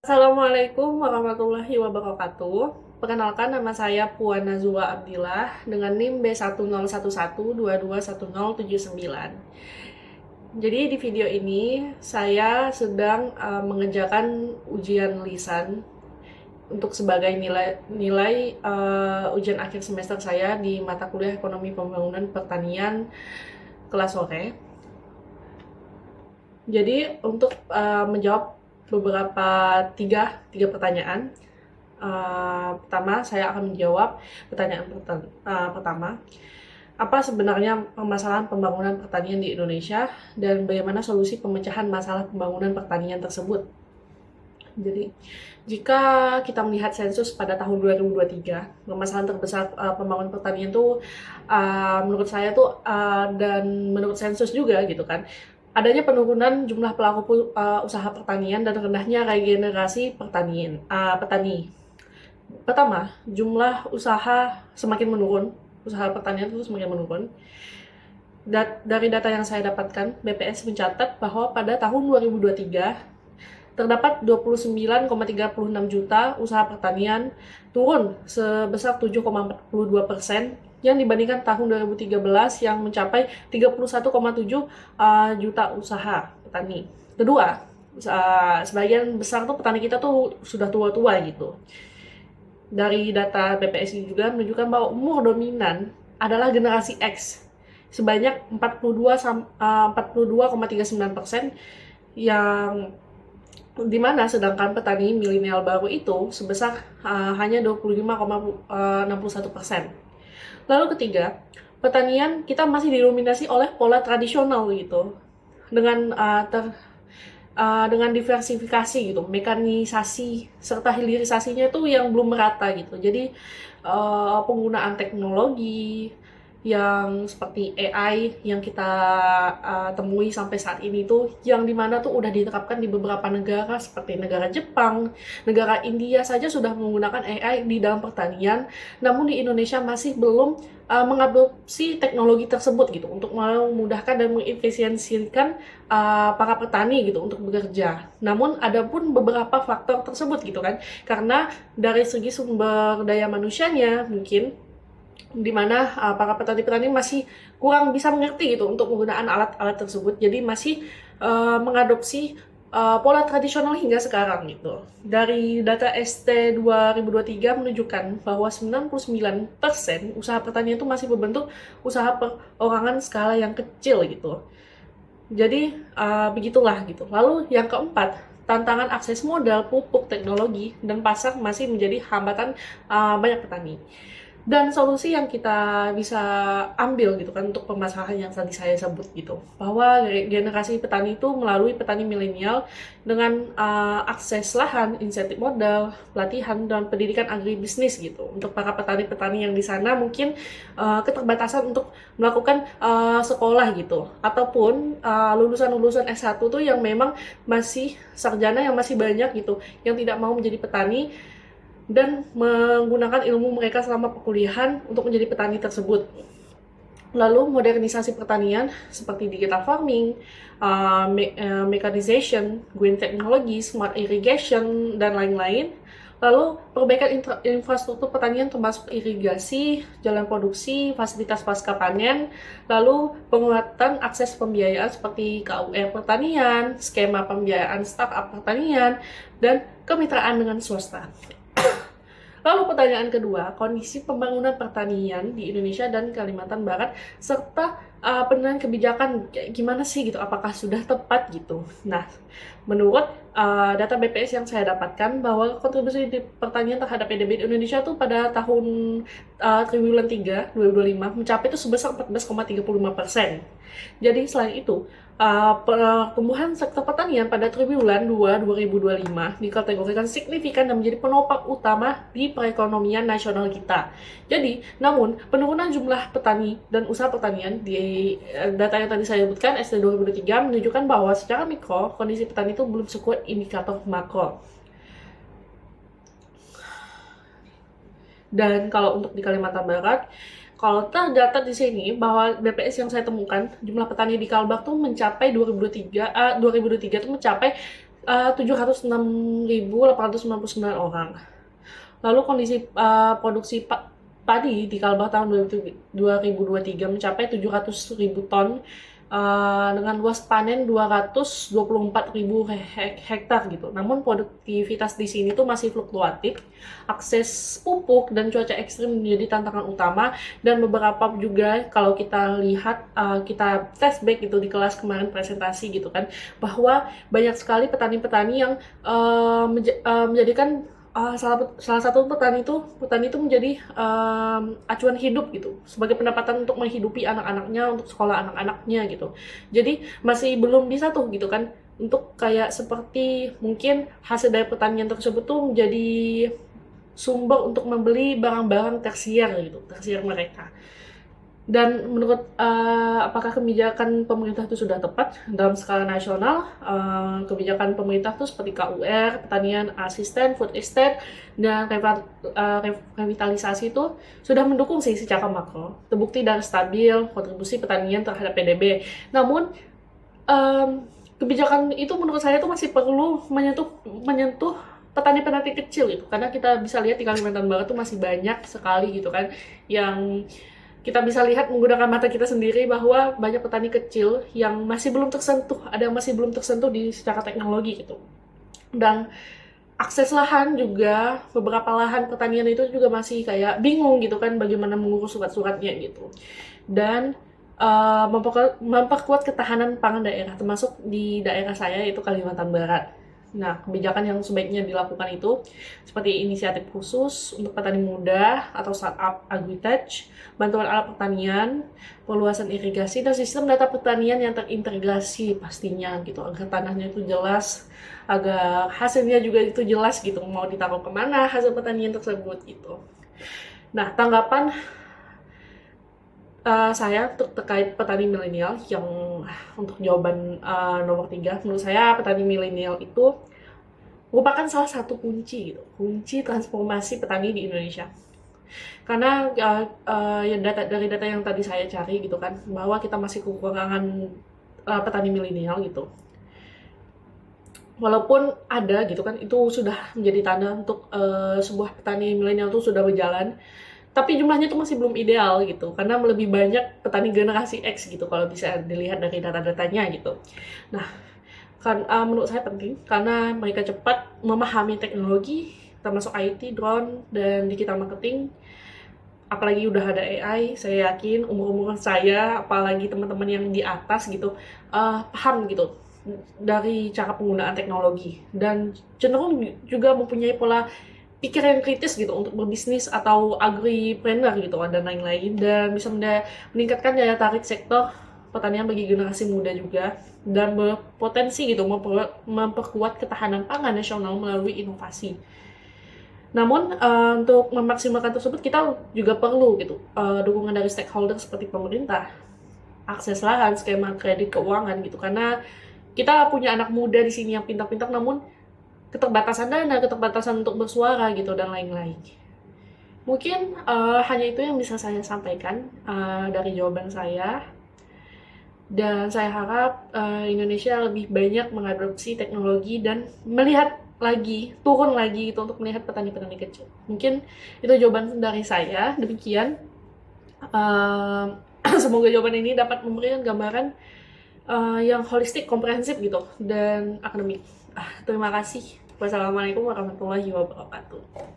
Assalamualaikum warahmatullahi wabarakatuh. Perkenalkan, nama saya Puan Nazwa Abdillah dengan NIM B1011221079. Jadi di video ini saya sedang mengerjakan ujian lisan untuk sebagai nilai ujian akhir semester saya di mata kuliah Ekonomi Pembangunan Pertanian kelas sore. Jadi untuk menjawab beberapa tiga pertanyaan. Pertama, saya akan menjawab pertanyaan pertama. Apa sebenarnya permasalahan pembangunan pertanian di Indonesia dan bagaimana solusi pemecahan masalah pembangunan pertanian tersebut? Jadi, jika kita melihat sensus pada tahun 2023, permasalahan terbesar pembangunan pertanian itu menurut saya tuh dan menurut sensus juga gitu kan, adanya penurunan jumlah pelaku usaha pertanian dan rendahnya regenerasi petani. Pertama, jumlah usaha semakin menurun, usaha pertanian itu semakin menurun. Dari data yang saya dapatkan, BPS mencatat bahwa pada tahun 2023 terdapat 29,36 juta usaha pertanian, turun sebesar 7,42% yang dibandingkan tahun 2013 yang mencapai 31,7 juta usaha petani. Kedua, sebagian besar tuh petani kita tuh sudah tua-tua gitu. Dari data BPS juga menunjukkan bahwa umur dominan adalah generasi X sebanyak 42,39%, yang dimana sedangkan petani milenial baru itu sebesar hanya 25,61%. Lalu ketiga, pertanian kita masih didominasi oleh pola tradisional gitu, dengan dengan diversifikasi gitu, mekanisasi serta hilirisasinya itu yang belum merata gitu. Jadi penggunaan teknologi yang seperti AI yang kita temui sampai saat ini tuh, yang dimana tuh udah diterapkan di beberapa negara seperti negara Jepang, negara India saja sudah menggunakan AI di dalam pertanian. Namun di Indonesia masih belum mengadopsi teknologi tersebut gitu untuk memudahkan dan mengefisiensikan para petani gitu untuk bekerja. Namun ada pun beberapa faktor tersebut gitu kan, karena dari segi sumber daya manusianya mungkin dimana para petani-petani masih kurang bisa mengerti gitu untuk menggunakan alat-alat tersebut, jadi masih mengadopsi pola tradisional hingga sekarang gitu. Dari data ST 2023 menunjukkan bahwa 99% usaha pertanian itu masih berbentuk usaha perorangan skala yang kecil gitu. Jadi begitulah gitu. Lalu yang keempat, tantangan akses modal, pupuk, teknologi, dan pasar masih menjadi hambatan banyak petani. Dan solusi yang kita bisa ambil gitu kan untuk permasalahan yang tadi saya sebut gitu, bahwa generasi petani itu melalui petani milenial dengan akses lahan, insentif modal, pelatihan, dan pendidikan agribisnis gitu. Untuk para petani-petani yang di sana mungkin keterbatasan untuk melakukan sekolah gitu, ataupun lulusan-lulusan S1 tuh yang memang masih sarjana yang masih banyak gitu, yang tidak mau menjadi petani dan menggunakan ilmu mereka selama perkuliahan untuk menjadi petani tersebut. Lalu modernisasi pertanian seperti digital farming, mechanization, green technology, smart irrigation, dan lain-lain. Lalu perbaikan infrastruktur pertanian termasuk irigasi, jalan produksi, fasilitas pasca panen, lalu penguatan akses pembiayaan seperti KUR pertanian, skema pembiayaan startup pertanian, dan kemitraan dengan swasta. Lalu pertanyaan kedua, kondisi pembangunan pertanian di Indonesia dan Kalimantan Barat serta penilaian kebijakan gimana sih gitu, apakah sudah tepat gitu. Nah, menurut data BPS yang saya dapatkan bahwa kontribusi di pertanian terhadap PDB di Indonesia tuh pada tahun triwulan 3 2025 mencapai itu sebesar 14,35%. Jadi selain itu, pertumbuhan sektor pertanian pada triwulan 2 2025 dikategorikan signifikan dan menjadi penopang utama di perekonomian nasional kita. Jadi, namun penurunan jumlah petani dan usaha pertanian di data yang tadi saya sebutkan ST 2023 menunjukkan bahwa secara mikro kondisi petani itu belum sekuat indikator makro. Dan kalau untuk di Kalimantan Barat, kalau terdata di sini bahwa BPS yang saya temukan, jumlah petani di Kalbar tuh mencapai 2023 itu mencapai 706.899 orang. Lalu kondisi produksi padi di Kalbar tahun 2023 mencapai 700.000 ton dengan luas panen 224.000 hektar gitu. Namun produktivitas di sini tuh masih fluktuatif, akses pupuk dan cuaca ekstrim menjadi tantangan utama, dan beberapa juga kalau kita lihat kita flashback gitu di kelas kemarin presentasi gitu kan, bahwa banyak sekali petani-petani yang menjadikan salah satu petani itu menjadi acuan hidup gitu, sebagai pendapatan untuk menghidupi anak-anaknya, untuk sekolah anak-anaknya gitu. Jadi masih belum bisa tuh gitu kan, untuk kayak seperti mungkin hasil dari pertanian tersebut tuh menjadi sumber untuk membeli barang-barang tersier gitu, tersier mereka. Dan menurut apakah kebijakan pemerintah itu sudah tepat dalam skala nasional? Kebijakan pemerintah itu seperti KUR, pertanian asisten, food estate, dan revitalisasi itu sudah mendukung sih secara makro. Terbukti dari stabil kontribusi pertanian terhadap PDB. Namun kebijakan itu menurut saya itu masih perlu menyentuh petani-petani kecil gitu, karena kita bisa lihat di Kalimantan Barat tuh masih banyak sekali gitu kan, yang kita bisa lihat menggunakan mata kita sendiri bahwa banyak petani kecil yang masih belum tersentuh, ada yang masih belum tersentuh di secara teknologi gitu. Dan akses lahan juga, beberapa lahan pertanian itu juga masih kayak bingung gitu kan bagaimana mengurus surat-suratnya gitu. Dan memperkuat ketahanan pangan daerah, termasuk di daerah saya yaitu Kalimantan Barat. Nah, kebijakan yang sebaiknya dilakukan itu seperti inisiatif khusus untuk petani muda atau startup agritech, bantuan alat pertanian, perluasan irigasi, dan sistem data pertanian yang terintegrasi pastinya gitu, agar tanahnya itu jelas, agar hasilnya juga itu jelas gitu, mau ditaruh kemana hasil pertanian tersebut gitu. Nah, tanggapan saya terkait petani milenial yang untuk jawaban nomor 3, menurut saya petani milenial itu merupakan salah satu kunci gitu, kunci transformasi petani di Indonesia. Karena dari data yang tadi saya cari gitu kan, bahwa kita masih kekurangan petani milenial gitu. Walaupun ada gitu kan, itu sudah menjadi tanda untuk sebuah petani milenial itu sudah berjalan, tapi jumlahnya itu masih belum ideal gitu, karena lebih banyak petani generasi X gitu kalau bisa dilihat dari data-datanya gitu. Nah, kan menurut saya penting karena mereka cepat memahami teknologi termasuk IT, drone, dan digital marketing. Apalagi udah ada AI, saya yakin umur-umur saya, apalagi teman-teman yang di atas gitu, paham gitu dari cara penggunaan teknologi, dan cenderung juga mempunyai pola pikir yang kritis gitu untuk berbisnis atau agripreneur gitu dan lain-lain, dan bisa meningkatkan daya tarik sektor pertanian bagi generasi muda juga, dan berpotensi gitu memperkuat ketahanan pangan nasional melalui inovasi. Namun untuk memaksimalkan tersebut kita juga perlu gitu dukungan dari stakeholder seperti pemerintah, akses lahan, skema kredit keuangan gitu, karena kita punya anak muda di sini yang pintar-pintar, namun keterbatasan dana, keterbatasan untuk bersuara gitu, dan lain-lain. Mungkin hanya itu yang bisa saya sampaikan dari jawaban saya. Dan saya harap Indonesia lebih banyak mengadopsi teknologi dan melihat lagi, turun lagi gitu untuk melihat petani-petani kecil. Mungkin itu jawaban dari saya. Demikian. Semoga jawaban ini dapat memberikan gambaran yang holistik, komprehensif gitu, dan akademik. Terima kasih. Wassalamualaikum warahmatullahi wabarakatuh.